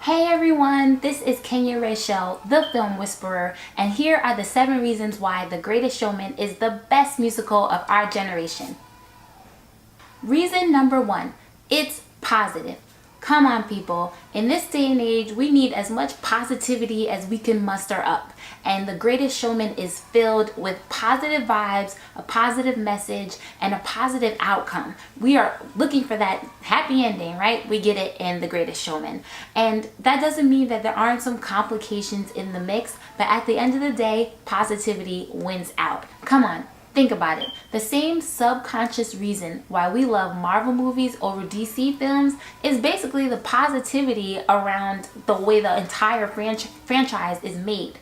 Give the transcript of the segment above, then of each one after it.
Hey everyone, this is Kenya Rachel, the Film Whisperer, and here are the 7 reasons why The Greatest Showman is the best musical of our generation. Reason number 1, it's positive. Come on people, in this day and age, we need as much positivity as we can muster up. And The Greatest Showman is filled with positive vibes, a positive message, and a positive outcome. We are looking for that happy ending, right? We get it in The Greatest Showman. And that doesn't mean that there aren't some complications in the mix, but at the end of the day, positivity wins out. Come on. Think about it. The same subconscious reason why we love Marvel movies over DC films is basically the positivity around the way the entire franchise is made.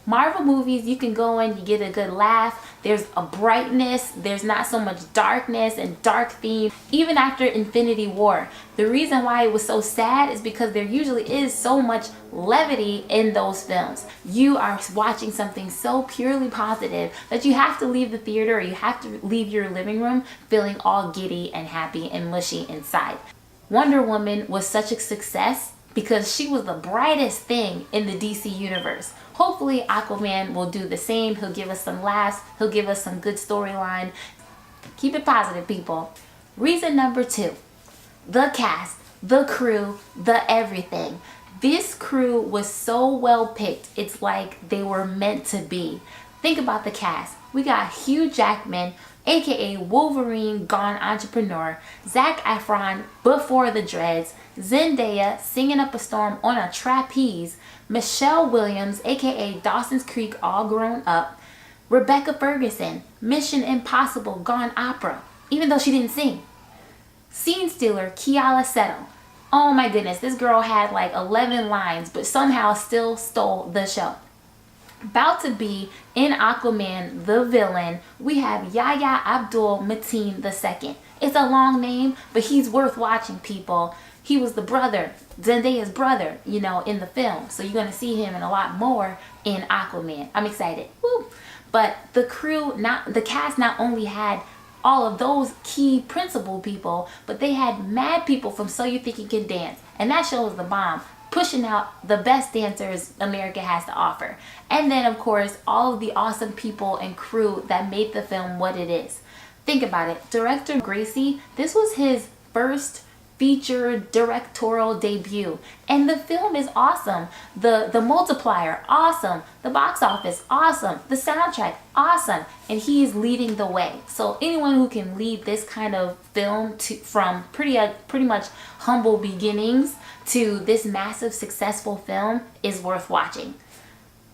Marvel movies, you can go in, you get a good laugh, there's a brightness, there's not so much darkness and dark theme. Even after Infinity War, the reason why it was so sad is because there usually is so much levity in those films. You are watching something so purely positive that you have to leave the theater or you have to leave your living room feeling all giddy and happy and mushy inside. Wonder Woman was such a success because she was the brightest thing in the DC universe. Hopefully Aquaman will do the same. He'll give us some laughs. He'll give us some good storyline. Keep it positive, people. Reason number 2, the cast, the crew, the everything. This crew was so well picked. It's like they were meant to be. Think about the cast. We got Hugh Jackman, aka Wolverine gone entrepreneur, Zac Efron before the dreads, Zendaya singing up a storm on a trapeze, Michelle Williams, aka Dawson's Creek all grown up, Rebecca Ferguson, Mission Impossible gone opera, even though she didn't sing, scene stealer Keala Settle. Oh my goodness, this girl had like 11 lines but somehow still stole the show. About to be in Aquaman, the villain, we have Yahya Abdul-Mateen II. It's a long name, but he's worth watching, people. He was the brother, Zendaya's brother, in the film. So you're going to see him in a lot more in Aquaman. I'm excited. Woo. But the cast not only had all of those key principal people, but they had mad people from So You Think You Can Dance. And that show was the bomb, pushing out the best dancers America has to offer. And then, of course, all of the awesome people and crew that made the film what it is. Think about it. Director Gracie, this was his first feature directorial debut, and the film is awesome. The multiplier, awesome. The box office, awesome. The soundtrack, awesome. And he's leading the way. So anyone who can lead this kind of film from pretty much humble beginnings to this massive successful film is worth watching.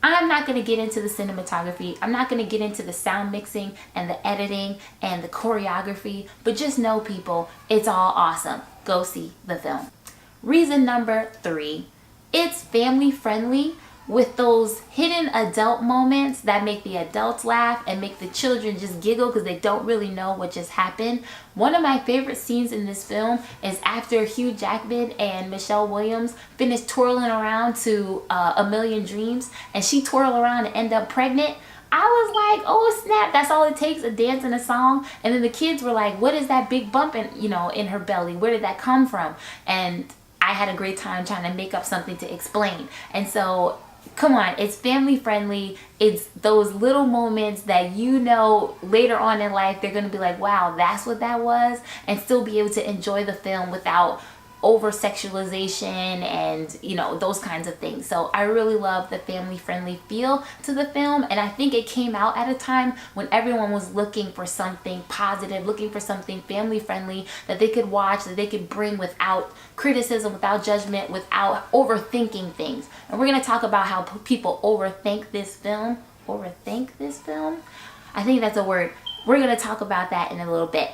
I'm not going to get into the cinematography. I'm not going to get into the sound mixing and the editing and the choreography, but just know, people, it's all awesome. Go see the film. Reason number 3, it's family friendly with those hidden adult moments that make the adults laugh and make the children just giggle because they don't really know what just happened. One of my favorite scenes in this film is after Hugh Jackman and Michelle Williams finish twirling around to A Million Dreams, and she twirl around and end up pregnant. I was like, oh snap, that's all it takes, a dance and a song. And then the kids were like, what is that big bump in her belly? Where did that come from? And I had a great time trying to make up something to explain. And so, come on, it's family friendly. It's those little moments that later on in life they're going to be like, wow, that's what that was, and still be able to enjoy the film without over sexualization and those kinds of things. So I really love the family friendly feel to the film, and I think it came out at a time when everyone was looking for something positive, looking for something family friendly that they could watch, that they could bring without criticism, without judgment, without overthinking things. And we're going to talk about how people overthink this film. I think that's a word. We're going to talk about that in a little bit.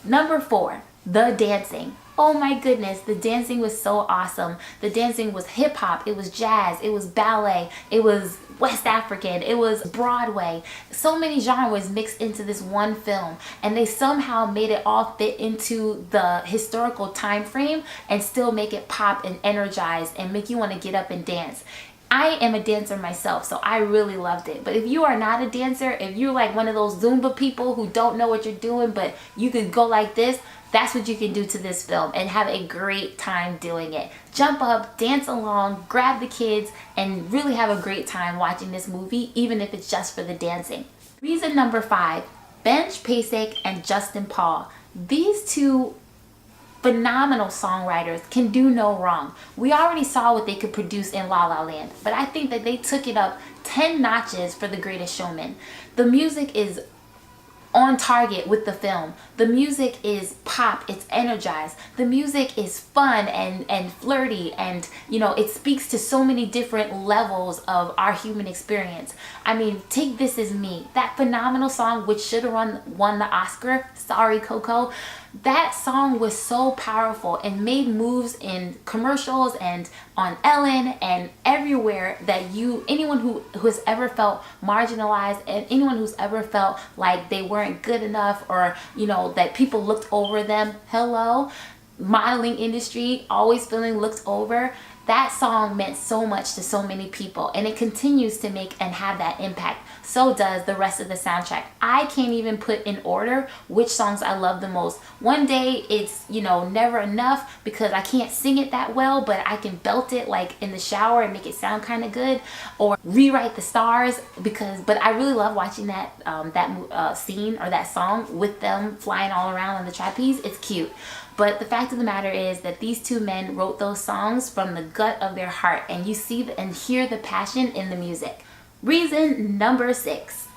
Number 4, the dancing. Oh my goodness, the dancing was so awesome. The dancing was hip hop, it was jazz, it was ballet, it was West African, it was Broadway. So many genres mixed into this one film, and they somehow made it all fit into the historical time frame and still make it pop and energize and make you want to get up and dance. I am a dancer myself, so I really loved it. But if you are not a dancer, if you're like one of those Zumba people who don't know what you're doing, but you could go like this, That's what you can do to this film and have a great time doing it. Jump up, dance along, grab the kids, and really have a great time watching this movie, even if it's just for the dancing. Reason number 5, Benj Pasek and Justin Paul. These two phenomenal songwriters can do no wrong. We already saw what they could produce in La La Land, but I think that they took it up 10 notches for The Greatest Showman. The music is on target with the film. The music is pop, it's energized. The music is fun and flirty, and you know, it speaks to so many different levels of our human experience. I mean, take This Is Me, that phenomenal song which should have won the Oscar, sorry Coco. That song was so powerful and made moves in commercials and on Ellen and everywhere that anyone who has ever felt marginalized and anyone who's ever felt like they weren't good enough, or you know, that people looked over them, hello, modeling industry always feeling looked over. That song meant so much to so many people, and it continues to make and have that impact. So does the rest of the soundtrack. I can't even put in order which songs I love the most. One day it's, you know, Never Enough, because I can't sing it that well, but I can belt it like in the shower and make it sound kind of good. Or Rewrite the Stars, but I really love watching that scene or that song with them flying all around on the trapeze. It's cute. But the fact of the matter is that these two men wrote those songs from the gut of their heart, and you see and hear the passion in the music. Reason number 6.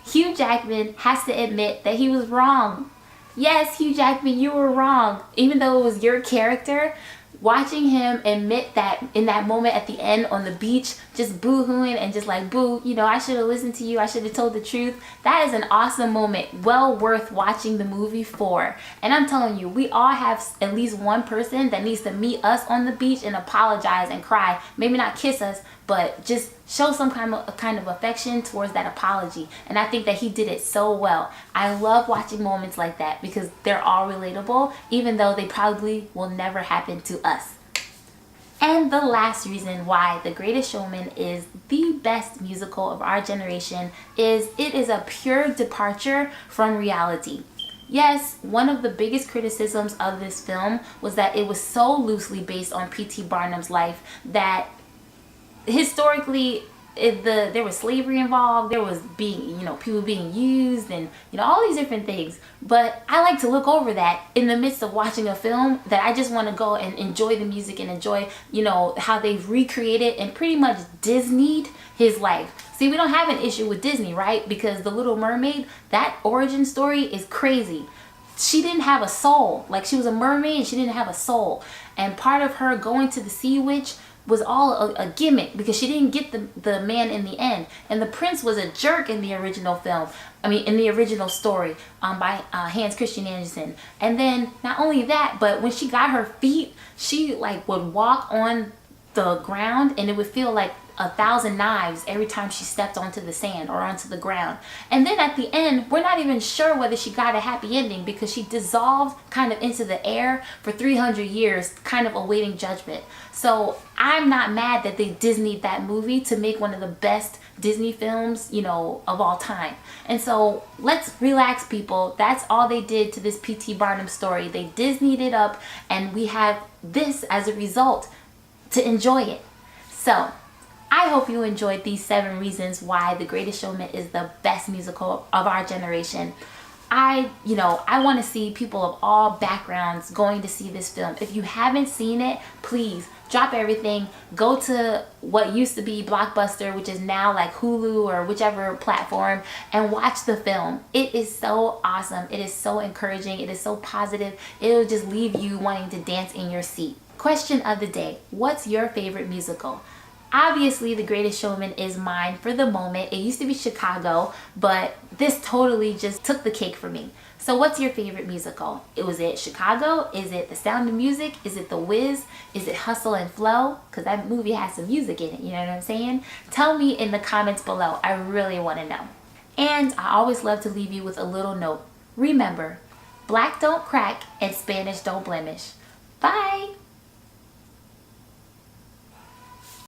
Hugh Jackman has to admit that he was wrong. Yes, Hugh Jackman, you were wrong. Even though it was your character, watching him admit that in that moment at the end on the beach, just boo-hooing and just like, boo, you know, I should have listened to you, I should have told the truth. That is an awesome moment, well worth watching the movie for. And I'm telling you, we all have at least one person that needs to meet us on the beach and apologize and cry. Maybe not kiss us, but just show some kind of affection towards that apology. And I think that he did it so well. I love watching moments like that because they're all relatable, even though they probably will never happen to us. And the last reason why The Greatest Showman is the best musical of our generation is it is a pure departure from reality. Yes, one of the biggest criticisms of this film was that it was so loosely based on P.T. Barnum's life that historically there was slavery involved, there was people being used, and all these different things. But I like to look over that in the midst of watching a film that I just want to go and enjoy the music and enjoy how they've recreated and pretty much Disneyed his life. See, we don't have an issue with Disney, right? Because The Little Mermaid, that origin story is crazy. She didn't have a soul. Like, she was a mermaid and she didn't have a soul. And part of her going to the Sea Witch was all a gimmick because she didn't get the man in the end. And the prince was a jerk in the original film. In the original story by Hans Christian Andersen. And then not only that, but when she got her feet, she would walk on the ground and it would feel like 1,000 knives every time she stepped onto the sand or onto the ground. And then at the end, we're not even sure whether she got a happy ending because she dissolved kind of into the air for 300 years, kind of awaiting judgment. So I'm not mad that they Disneyed that movie to make one of the best Disney films, of all time. And so let's relax, people. That's all they did to this P.T. Barnum story. They Disneyed it up, and we have this as a result to enjoy it. So I hope you enjoyed these 7 reasons why The Greatest Showman is the best musical of our generation. I want to see people of all backgrounds going to see this film. If you haven't seen it, please drop everything, go to what used to be Blockbuster, which is now like Hulu or whichever platform, and watch the film. It is so awesome. It is so encouraging. It is so positive. It will just leave you wanting to dance in your seat. Question of the day: what's your favorite musical? Obviously, The Greatest Showman is mine for the moment. It used to be Chicago, but this totally just took the cake for me. So what's your favorite musical? Was it Chicago? Is it The Sound of Music? Is it The Wiz? Is it Hustle and Flow? Because that movie has some music in it, you know what I'm saying? Tell me in the comments below. I really want to know. And I always love to leave you with a little note. Remember, black don't crack and Spanish don't blemish. Bye!